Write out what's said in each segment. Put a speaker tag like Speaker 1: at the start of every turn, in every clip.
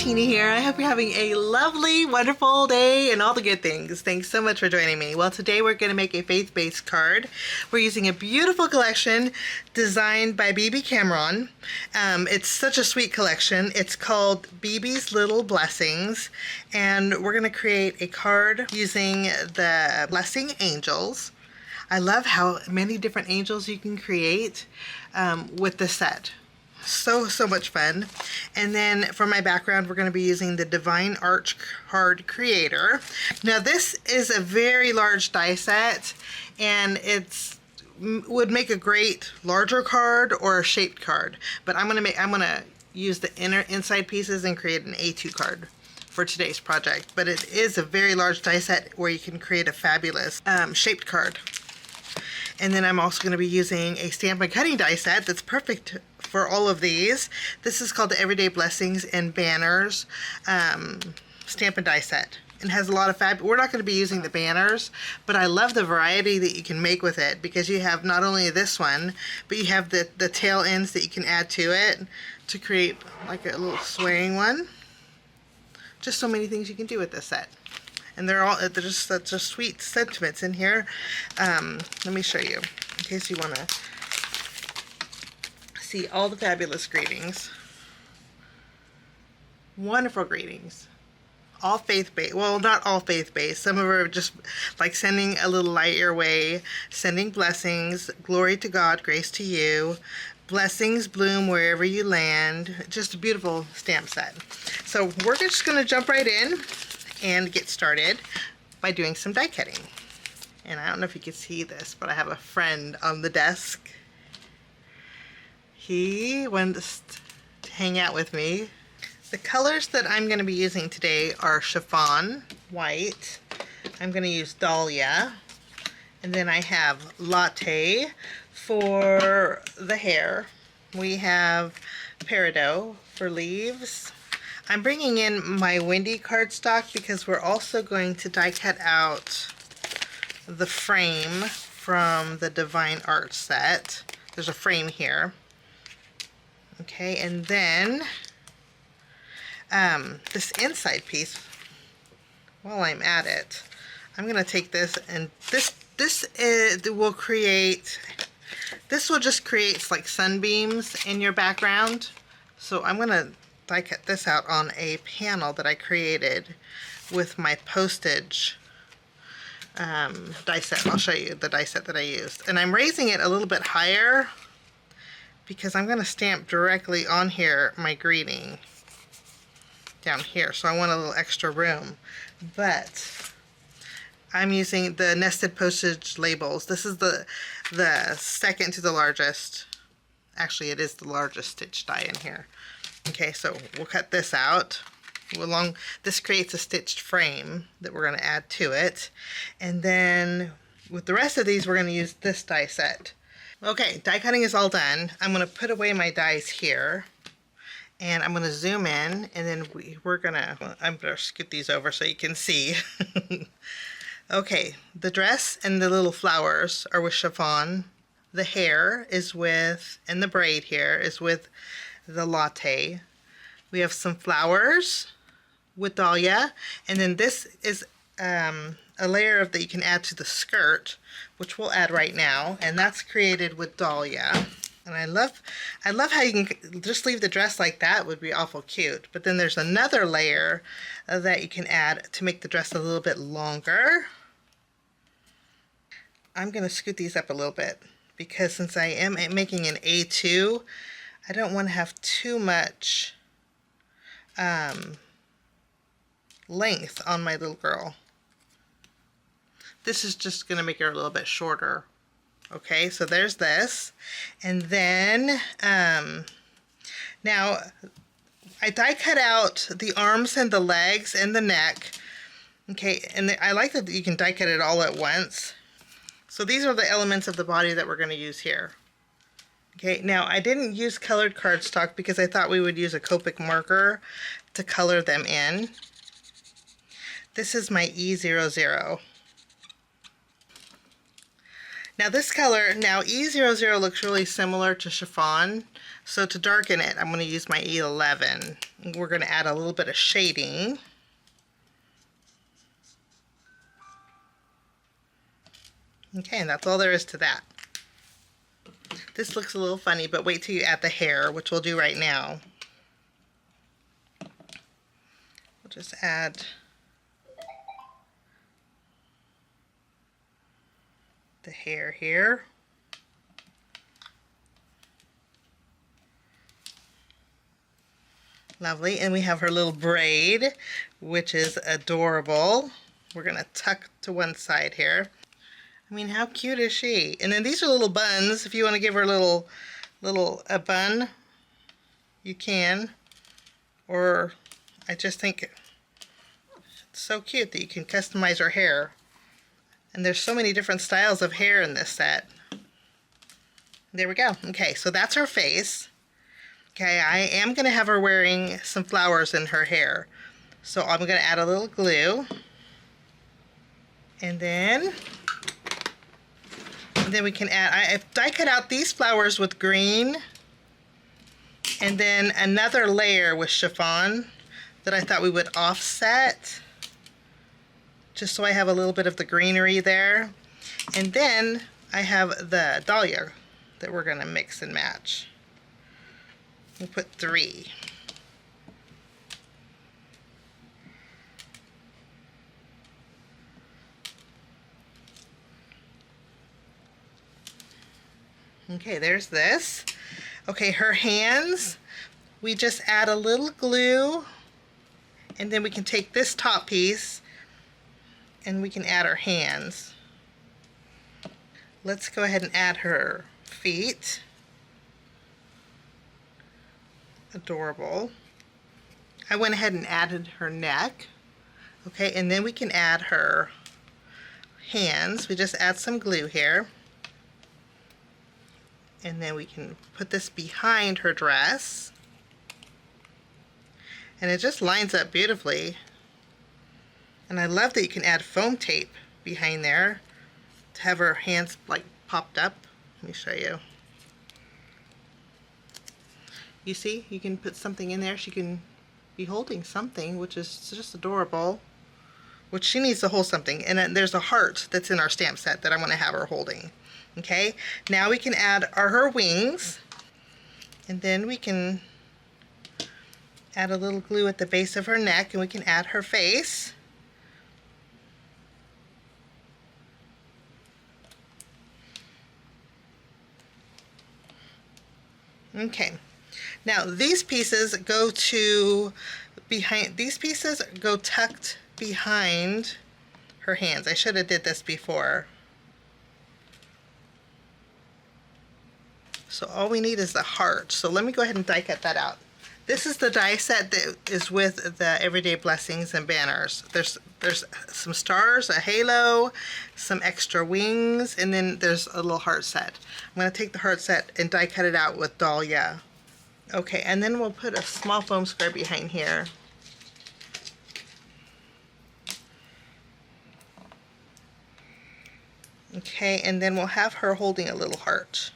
Speaker 1: Tina here. I hope you're having a lovely, wonderful day and all the good things. Thanks so much for joining me. Well, today we're going to make a faith-based card. We're using a beautiful collection designed by Bibi Cameron. It's such a sweet collection. It's called Bibi's Little Blessings, and we're going to create a card using the Blessing Angels. I love how many different angels you can create with the set. So much fun. And then for my background, we're going to be using the Divine Arch Card Creator. Now this is a very large die set, and would make a great larger card or a shaped card. But I'm gonna use the inside pieces and create an A2 card for today's project. But it is a very large die set where you can create a fabulous shaped card. And then I'm also going to be using a stamp and cutting die set that's perfect for all of these. This is called the Everyday Blessings and Banners stamp and die set. It has a lot of we're not going to be using the banners, but I love the variety that you can make with it, because you have not only this one, but you have the tail ends that you can add to it to create like a little swaying one. Just so many things you can do with this set. And they're just such a sweet sentiments in here. Let me show you, in case you want to see all the fabulous greetings. Wonderful greetings. All faith-based. Well, not all faith-based. Some of them are just like sending a little light your way, sending blessings, glory to God, grace to you, blessings bloom wherever you land. Just a beautiful stamp set. So we're just going to jump right in and get started by doing some die cutting. And I don't know if you can see this, but I have a friend on the desk. He wants to hang out with me. The colors that I'm going to be using today are chiffon, white. I'm going to use dahlia. And then I have latte for the hair. We have peridot for leaves. I'm bringing in my Windy cardstock because we're also going to die cut out the frame from the Divine Art set. There's a frame here. Okay, and then this inside piece, while I'm at it, I'm going to take this, and this will just create like sunbeams in your background. So I'm going to die cut this out on a panel that I created with my postage die set. I'll show you the die set that I used. And I'm raising it a little bit higher because I'm going to stamp directly on here my greeting down here. So I want a little extra room. But I'm using the nested postage labels. This is the second to the largest. Actually, it is the largest stitch die in here. Okay, so we'll cut this out. This creates a stitched frame that we're going to add to it. And then with the rest of these, we're going to use this die set. Okay, die cutting is all done. I'm going to put away my dies here. And I'm going to zoom in, and then I'm going to scoot these over so you can see. Okay, the dress and the little flowers are with chiffon. The hair is with, and the braid here is with the latte. We have some flowers with dahlia, and then this is a layer that you can add to the skirt, which we'll add right now, and that's created with dahlia. And I love how you can just leave the dress like that. Would be awful cute. But then there's another layer that you can add to make the dress a little bit longer. I'm going to scoot these up a little bit because since I am making an A2, I don't want to have too much length on my little girl. This is just going to make her a little bit shorter. Okay, so there's this. And then, now, I die cut out the arms and the legs and the neck. Okay, and I like that you can die cut it all at once. So these are the elements of the body that we're going to use here. Okay, now I didn't use colored cardstock because I thought we would use a Copic marker to color them in. This is my E00. Now this color, now E00 looks really similar to chiffon. So to darken it, I'm going to use my E11. We're going to add a little bit of shading. Okay, and that's all there is to that. This looks a little funny, but wait till you add the hair, which we'll do right now. We'll just add the hair here. Lovely, and we have her little braid, which is adorable. We're gonna tuck to one side here. I mean, how cute is she? And then these are little buns. If you want to give her a bun, you can. Or I just think it's so cute that you can customize her hair. And there's so many different styles of hair in this set. There we go. Okay, so that's her face. Okay, I am going to have her wearing some flowers in her hair. So I'm going to add a little glue. And then we can add, I die cut out these flowers with green. And then another layer with chiffon that I thought we would offset. Just so I have a little bit of the greenery there. And then I have the dahlia that we're going to mix and match. We'll put 3. Okay, there's this. Okay, her hands, we just add a little glue, and then we can take this top piece and we can add her hands. Let's go ahead and add her feet. Adorable. I went ahead and added her neck. Okay, and then we can add her hands. We just add some glue here. And then we can put this behind her dress. And it just lines up beautifully. And I love that you can add foam tape behind there to have her hands like popped up. Let me show you. You see, you can put something in there. She can be holding something, which is just adorable. Which she needs to hold something. And then there's a heart that's in our stamp set that I'm going to have her holding. Okay, now we can add her wings. And then we can add a little glue at the base of her neck, and we can add her face. Okay, now these pieces go tucked behind her hands. I should have did this before. So all we need is the heart. So let me go ahead and die cut that out. This is the die set that is with the Everyday Blessings and banners. There's some stars, a halo, some extra wings, and then there's a little heart set. I'm going to take the heart set and die cut it out with dahlia. Okay, and then we'll put a small foam square behind here. Okay, and then we'll have her holding a little heart.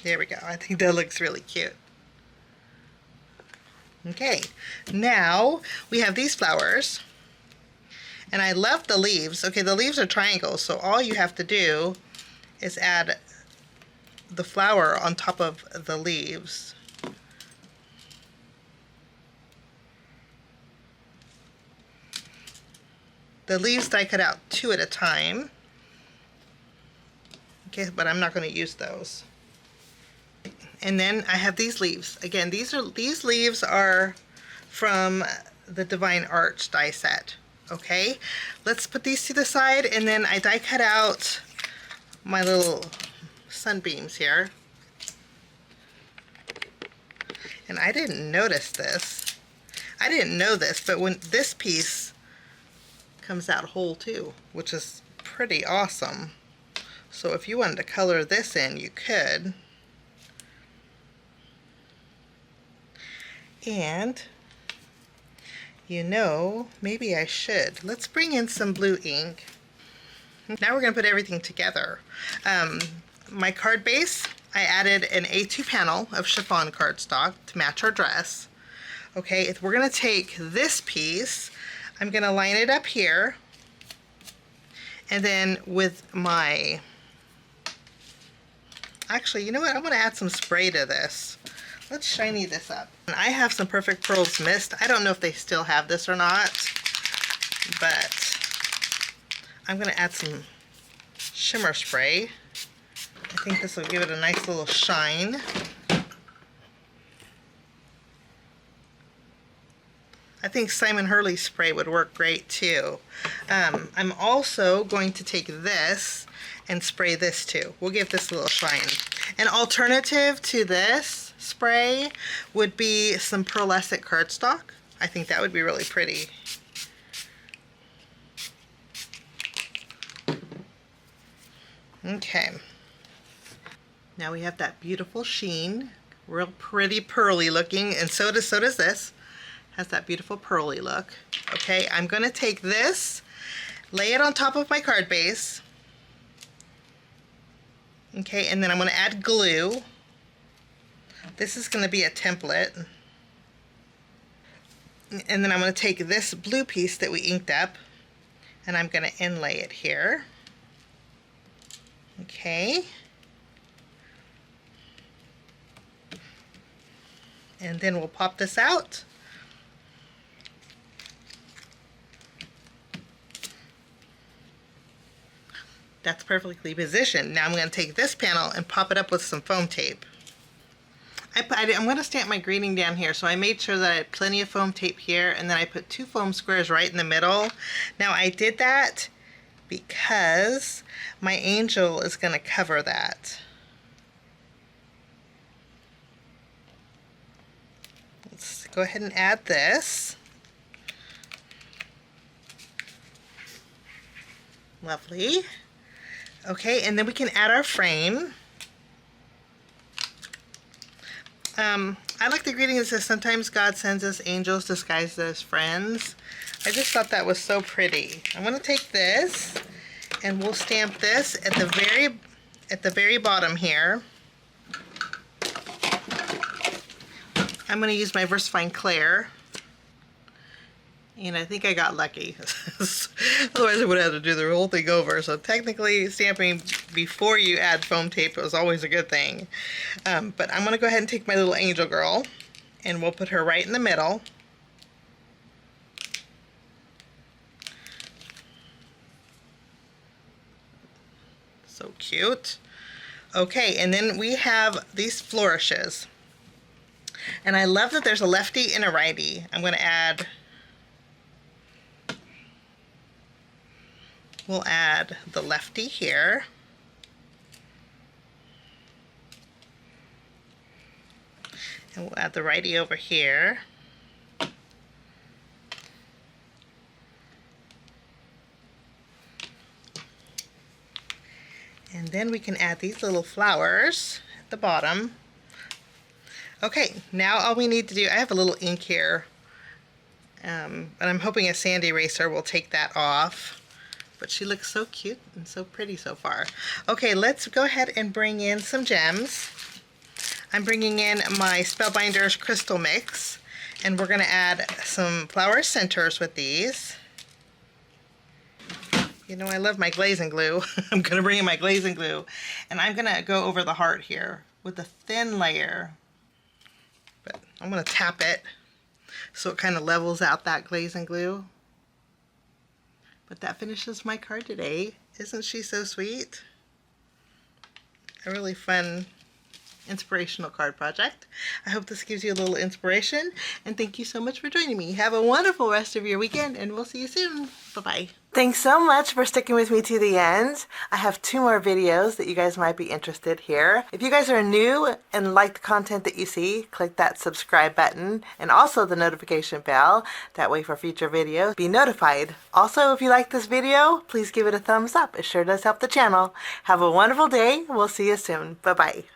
Speaker 1: There we go. I think that looks really cute. Okay, now we have these flowers. And I love the leaves. Okay, the leaves are triangles, so all you have to do is add the flower on top of the leaves. The leaves die cut out 2 at a time. Okay, but I'm not going to use those. And then I have these leaves. Again, these leaves are from the Divine Arch die set. Okay, let's put these to the side, and then I die cut out my little sunbeams here. And I didn't notice this. I didn't know this, but when this piece comes out whole too, which is pretty awesome. So if you wanted to color this in, you could. And You know, maybe I should. Let's bring in some blue ink. Now we're going to put everything together. My card base, I added an A2 panel of chiffon cardstock to match our dress. Okay, we're going to take this piece, I'm going to line it up here, and then with my, actually, you know what, I'm going to add some spray to this. Let's shiny this up. And I have some Perfect Pearls Mist. I don't know if they still have this or not, but I'm going to add some shimmer spray. I think this will give it a nice little shine. I think Simon Hurley spray would work great too. I'm also going to take this and spray this too. We'll give this a little shine. An alternative to this spray would be some pearlescent cardstock. I think that would be really pretty. Okay. Now we have that beautiful sheen, real pretty pearly looking, and so does this. Has that beautiful pearly look. Okay, I'm going to take this, lay it on top of my card base. Okay, and then I'm going to add glue. This is going to be a template. And then I'm going to take this blue piece that we inked up, and I'm going to inlay it here. Okay. And then we'll pop this out. That's perfectly positioned. Now I'm going to take this panel and pop it up with some foam tape. I'm going to stamp my greeting down here, so I made sure that I had plenty of foam tape here, and then I put 2 foam squares right in the middle. Now I did that because my angel is going to cover that. Let's go ahead and add this. Lovely. Okay, and then we can add our frame. I like the greeting that says, "Sometimes God sends us angels disguised as friends." I just thought that was so pretty. I'm going to take this and we'll stamp this at the very bottom here. I'm going to use my VersaFine Claire. And I think I got lucky. Otherwise I would have to do the whole thing over. So technically stamping before you add foam tape is always a good thing. But I'm going to go ahead and take my little angel girl and we'll put her right in the middle. So cute. Okay, and then we have these flourishes. And I love that there's a lefty and a righty. I'm going to add... We'll add the lefty here. And we'll add the righty over here. And then we can add these little flowers at the bottom. Okay, now all we need to do, I have a little ink here, but I'm hoping a sand eraser will take that off. But she looks so cute and so pretty so far. Okay, let's go ahead and bring in some gems. I'm bringing in my Spellbinders Crystal Mix, and we're going to add some flower centers with these. You know, I love my glazing glue. I'm going to bring in my glazing glue, and I'm going to go over the heart here with a thin layer. But I'm going to tap it so it kind of levels out that glazing glue. But that finishes my card today. Isn't she so sweet? A really fun, inspirational card project. I hope this gives you a little inspiration, and thank you so much for joining me. Have a wonderful rest of your weekend, and we'll see you soon. Bye-bye. Thanks so much for sticking with me to the end. I have 2 more videos that you guys might be interested here. If you guys are new and like the content that you see, click that subscribe button and also the notification bell. That way for future videos, be notified. Also, if you like this video, please give it a thumbs up. It sure does help the channel. Have a wonderful day. We'll see you soon. Bye-bye.